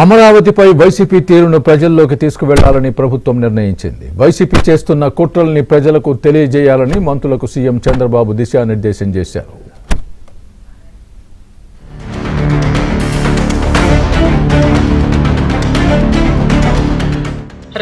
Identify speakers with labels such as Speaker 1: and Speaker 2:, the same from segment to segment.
Speaker 1: అమరావతిపై YCP తీరును ప్రజల్లోకి తీసుకువెళ్లాలని ప్రభుత్వం నిర్ణయించింది. వైసీపీ చేస్తున్న కుట్రల్ని ప్రజలకు తెలియజేయాలని మంత్రులకు సీఎం చంద్రబాబు దిశానిర్దేశం చేశారు.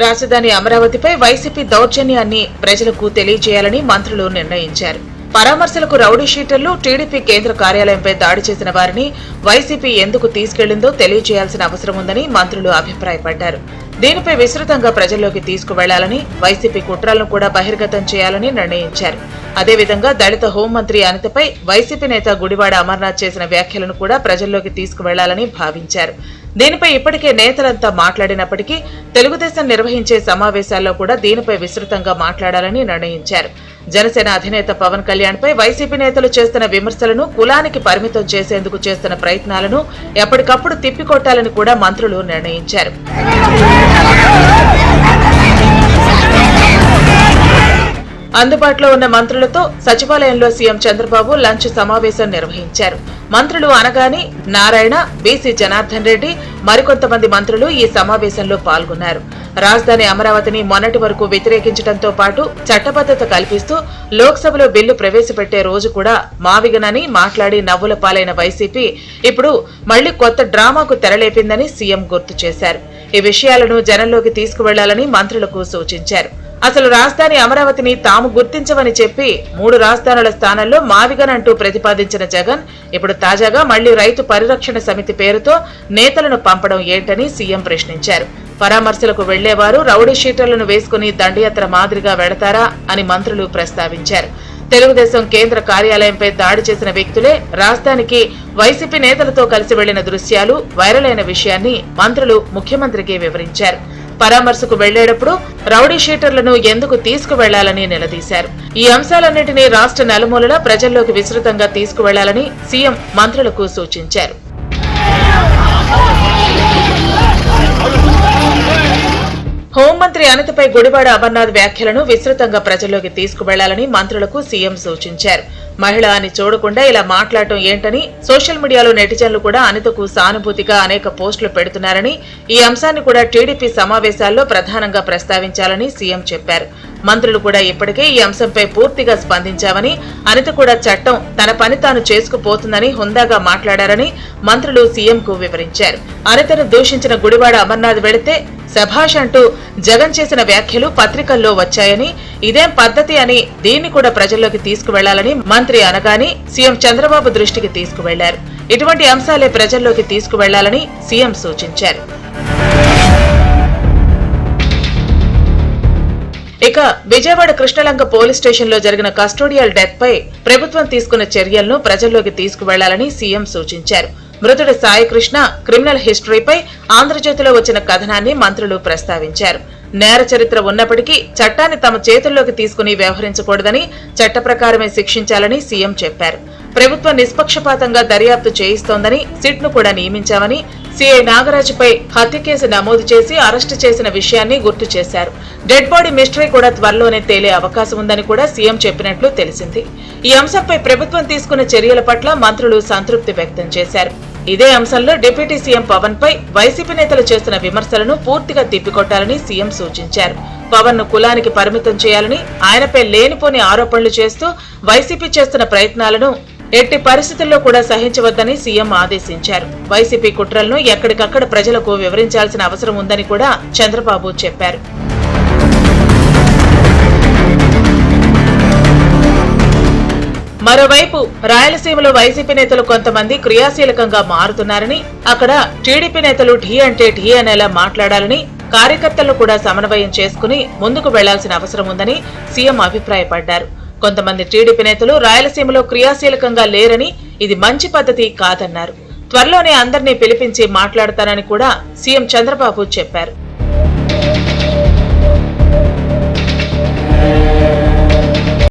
Speaker 2: రాజధాని అమరావతిపై వైసీపీ దౌర్జన్యాన్ని ప్రజలకు తెలియజేయాలని మంత్రులు నిర్ణయించారు. పరామర్శలకు రౌడీ షీటర్లు టీడీపీ కేంద్ర కార్యాలయంపై దాడి చేసిన వారిని వైసీపీ ఎందుకు తీసుకెళ్లిందో తెలియజేయాల్సిన అవసరం ఉందని మంత్రులు అభిప్రాయపడ్డారు. దీనిపై విస్తృతంగా ప్రజల్లోకి తీసుకువెళ్లాలని, వైసీపీ కుట్రలను కూడా బహిర్గతం చేయాలని నిర్ణయించారు. అదేవిధంగా దళిత హోంమంత్రి అనితపై వైసీపీ నేత గుడివాడ అమర్నాథ్ చేసిన వ్యాఖ్యలను కూడా ప్రజల్లోకి తీసుకువెళ్లాలని భావించారు. దీనిపై ఇప్పటికే నేతలంతా మాట్లాడినప్పటికీ తెలుగుదేశం నిర్వహించే సమావేశాల్లో కూడా దీనిపై విస్తృతంగా మాట్లాడాలని నిర్ణయించారు. జనసేన అధినేత పవన్ కళ్యాణ్ పై వైసీపీ నేతలు చేస్తున్న విమర్శలను కులానికి పరిమితం చేసేందుకు చేస్తున్న ప్రయత్నాలను ఎప్పటికప్పుడు తిప్పికొట్టాలని కూడా మంత్రులు నిర్ణయించారు. అందుబాటులో ఉన్న మంత్రులతో సచివాలయంలో సీఎం చంద్రబాబు లంచ్ సమావేశం నిర్వహించారు. మంత్రులు అనగాని నారాయణ, బీసీ జనార్దన్ రెడ్డి, మరికొంతమంది మంత్రులు ఈ సమావేశంలో పాల్గొన్నారు. రాజధాని అమరావతిని మొన్నటి వరకు వ్యతిరేకించడంతో పాటు చట్టబద్దత కల్పిస్తూ లోక్సభలో బిల్లు ప్రవేశపెట్టే రోజు కూడా మావిగనని మాట్లాడి నవ్వుల పాలైన వైసీపీ ఇప్పుడు మళ్లీ కొత్త డ్రామాకు తెరలేపిందని సీఎం గుర్తు చేశారు. ఈ విషయాలను జనంలోకి తీసుకువెళ్లాలని మంత్రులకు సూచించారు. అసలు రాజధాని అమరావతిని తాము గుర్తించవని చెప్పి 3 రాజధానుల స్థానంలో మావిగనంటూ ప్రతిపాదించిన జగన్ ఇప్పుడు తాజాగా మళ్లీ రైతు పరిరక్షణ సమితి పేరుతో నేతలను పంపడం ఏంటని సీఎం ప్రశ్నించారు. పరామర్శలకు వెళ్లేవారు రౌడీ షీటర్లను వేసుకుని దండయాత్ర మాదిరిగా వెడతారా అని మంత్రులు ప్రస్తావించారు. తెలుగుదేశం కేంద్ర కార్యాలయంపై దాడి చేసిన వ్యక్తులే రాజధానికి వైసీపీ నేతలతో కలిసి వెళ్లిన దృశ్యాలు వైరల్ అయిన విషయాన్ని మంత్రులు ముఖ్యమంత్రికి వివరించారు. పరామర్శకు వెళ్లేటప్పుడు రౌడీ షీటర్లను ఎందుకు తీసుకువెళ్లాలని నిలదీశారు. ఈ అంశాలన్నింటినీ రాష్ట్ర నలుమూలలా ప్రజల్లోకి విస్తృతంగా తీసుకువెళ్లాలని సీఎం మంత్రులకు సూచించారు. హోంమంత్రి అనితపై గుడివాడ అమర్నాథ్ వ్యాఖ్యలను విస్తృతంగా ప్రజల్లోకి తీసుకువెళ్లాలని మంత్రులకు సీఎం సూచించారు. మహిళ అని చూడకుండా ఇలా మాట్లాడటం ఏంటని సోషల్ మీడియాలో నెటిజన్లు కూడా అనితకు సానుభూతిగా అనేక పోస్టులు పెడుతున్నారని, ఈ అంశాన్ని కూడా టీడీపీ సమావేశాల్లో ప్రధానంగా ప్రస్తావించాలని సీఎం చెప్పారు. మంత్రులు కూడా ఇప్పటికే ఈ అంశంపై పూర్తిగా స్పందించామని, అనిత కూడా చట్టం తన పని తాను చేసుకుపోతుందని హుందాగా మాట్లాడారని మంత్రులు సీఎంకు వివరించారు. అనితను దూషించిన గుడివాడ అమర్నాథ్ వెళితే శభాష్ అంటూ జగన్ చేసిన వ్యాఖ్యలు పత్రికల్లో వచ్చాయని, ఇదేం పద్ధతి అని దీన్ని కూడా ప్రజల్లోకి తీసుకువెళ్లాలని మంత్రి అనగాని సీఎం చంద్రబాబు దృష్టికి తీసుకువెళ్లారు. ఇటువంటి అంశాలే ప్రజల్లోకి తీసుకువెళ్లాలని సీఎం సూచించారు. ఇక విజయవాడ కృష్ణలంక పోలీస్ స్టేషన్ లో జరిగిన కస్టోడియల్ డెత్ పై ప్రభుత్వం తీసుకున్న చర్యలను ప్రజల్లోకి తీసుకువెళ్లాలని సీఎం సూచించారు. మృతుడి సాయికృష్ణ క్రిమినల్ హిస్టరీపై ఆంధ్రజ్యోతిలో వచ్చిన కథనాన్ని మంత్రులు ప్రస్తావించారు. నేర చరిత్ర ఉన్నప్పటికీ చట్టాన్ని తమ చేతుల్లోకి తీసుకుని వ్యవహరించకూడదని, చట్ట ప్రకారమే శిక్షించాలని సీఎం చెప్పారు. ప్రభుత్వం నిష్పక్షపాతంగా దర్యాప్తు చేయిస్తోందని, సిట్ ను కూడా నియమించామని, సీఐ నాగరాజుపై హత్య కేసు నమోదు చేసి అరెస్టు చేసిన విషయాన్ని గుర్తు చేశారు. డెడ్ బాడీ మిస్టరీ కూడా త్వరలోనే తేలే అవకాశం ఉందని కూడా సీఎం చెప్పినట్లు తెలిసింది. ఈ అంశంపై ప్రభుత్వం తీసుకున్న చర్యల పట్ల మంత్రులు సంతృప్తి వ్యక్తం చేశారు. ఇదే అంశంలో డిప్యూటీ సీఎం పవన్ పై వైసీపీ నేతలు చేస్తున్న విమర్శలను పూర్తిగా తిప్పికొట్టాలని సీఎం సూచించారు. పవన్ ను కులానికి పరిమితం చేయాలని, ఆయనపై లేనిపోని ఆరోపణలు చేస్తూ వైసీపీ చేస్తున్న ప్రయత్నాలను ఎట్టి పరిస్థితుల్లో కూడా సహించవద్దని సీఎం ఆదేశించారు. వైసీపీ కుట్రలను ఎక్కడికక్కడ ప్రజలకు వివరించాల్సిన అవసరం ఉందని కూడా చంద్రబాబు చెప్పారు. మరోవైపు రాయలసీమలో వైసీపీ నేతలు కొంతమంది క్రియాశీలకంగా మారుతున్నారని, అక్కడ టీడీపీ నేతలు ఢీ అంటే ఢీ అనేలా మాట్లాడాలని, కార్యకర్తలను కూడా సమన్వయం చేసుకుని ముందుకు వెళ్లాల్సిన అవసరం ఉందని సీఎం అభిప్రాయపడ్డారు. కొంతమంది టీడీపీ నేతలు రాయలసీమలో క్రియాశీలకంగా లేరని, ఇది మంచి పద్ధతి కాదన్నారు. త్వరలోనే అందరినీ పిలిపించి మాట్లాడతానని కూడా సీఎం చంద్రబాబు చెప్పారు.